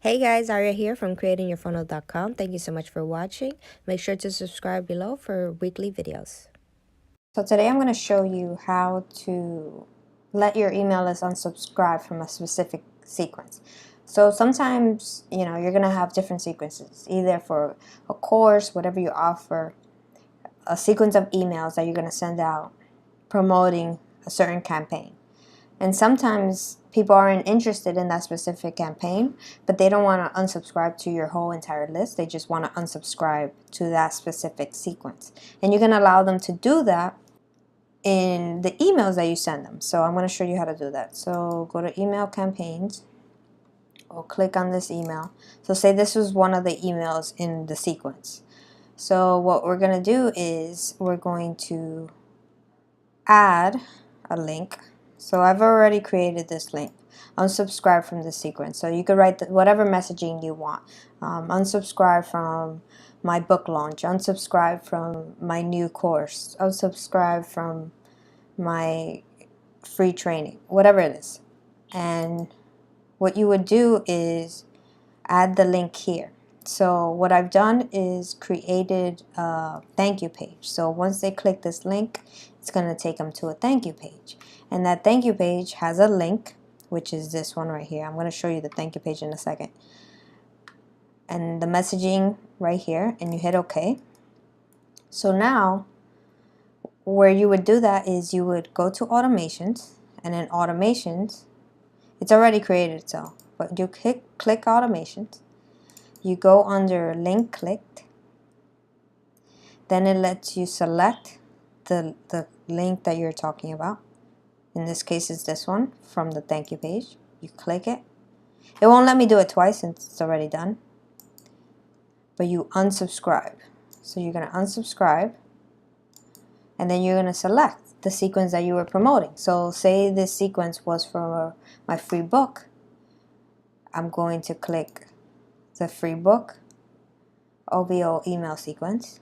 Hey guys, Arya here from creatingyourfunnel.com. Thank you so much for watching. Make sure to subscribe below for weekly videos. So today I'm going to show you how to let your email list unsubscribe from a specific sequence. So sometimes, you're going to have different sequences, either for a course, whatever you offer, a sequence of emails that you're going to send out promoting a certain campaign. And sometimes people aren't interested in that specific campaign, but they don't want to unsubscribe to your whole entire list. They just want to unsubscribe to that specific sequence. And you can allow them to do that in the emails that you send them. So I'm going to show you how to do that. So go to email campaigns, or click on this email. So say this was one of the emails in the sequence. So what we're going to do is we're going to add a link. So I've already created this link. Unsubscribe from this sequence. So you could write whatever messaging you want. Unsubscribe from my book launch. Unsubscribe from my new course. Unsubscribe from my free training. Whatever it is. And what you would do is add the link here. So what I've done is created a thank you page. So once they click this link, it's going to take them to a thank you page. And that thank you page has a link, which is this one right here. I'm going to show you the thank you page in a second. And the messaging right here, and you hit OK. So now, where you would do that is you would go to automations, and in automations, it's already created, but you click automations. You go under link clicked, then it lets you select the link that you're talking about. In this case, it's this one from the thank you page. You click it. It won't let me do it twice since it's already done. But you unsubscribe. So you're going to unsubscribe, and then you're going to select the sequence that you were promoting. So say this sequence was for my free book. I'm going to click the free book OVO email sequence,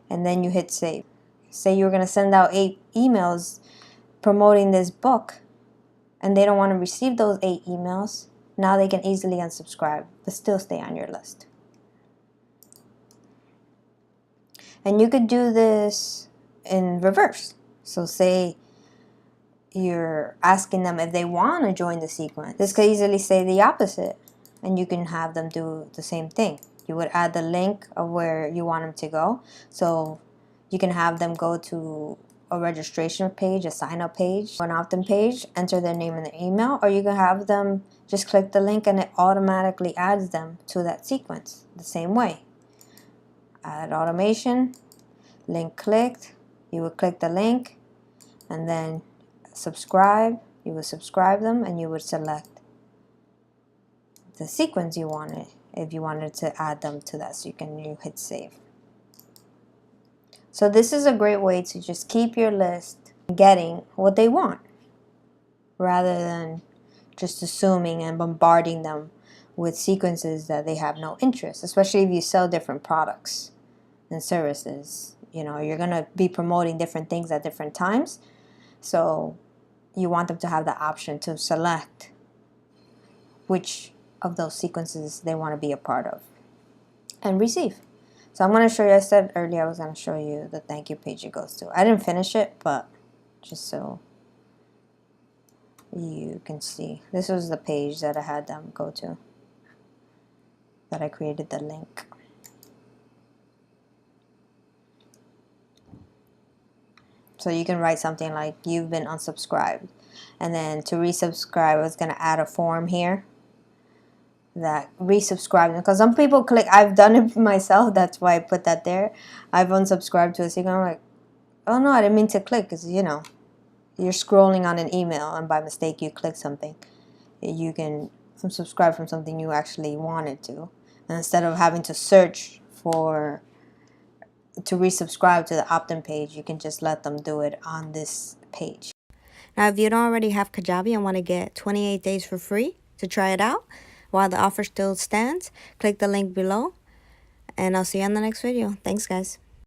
and then you hit save. Say you're going to send out 8 emails promoting this book, and they don't want to receive those 8 emails. Now they can easily unsubscribe but still stay on your list. And you could do this in reverse. So say you're asking them if they want to join the sequence. This could easily say the opposite, and you can have them do the same thing. You would add the link of where you want them to go. So you can have them go to a registration page, a sign-up page, an opt-in page, enter their name and their email, or you can have them just click the link and it automatically adds them to that sequence the same way. Add automation, link clicked, you would click the link, and then subscribe, you would subscribe them, and you would select the sequence you wanted if you wanted to add them to that, so you hit save. So this is a great way to just keep your list getting what they want, rather than just assuming and bombarding them with sequences that they have no interest, especially if you sell different products and services. You're going to be promoting different things at different times, so you want them to have the option to select which of those sequences they want to be a part of and receive. So I'm going to show you, I said earlier I was going to show you the thank you page it goes to. I didn't finish it, but just so you can see. This was the page that I had them go to, that I created the link. So you can write something like, you've been unsubscribed. And then to resubscribe, I was going to add a form here that resubscribe, because some people click. I've done it myself, that's why I put that there. I've unsubscribed to a sequence. I'm like, oh no, I didn't mean to click, because you're scrolling on an email and by mistake you click something. You can unsubscribe from something you actually wanted to, and instead of having to search to resubscribe to the opt-in page, you can just let them do it on this page. Now, if you don't already have Kajabi and want to get 28 days for free to try it out while the offer still stands, click the link below, and I'll see you on the next video. Thanks, guys.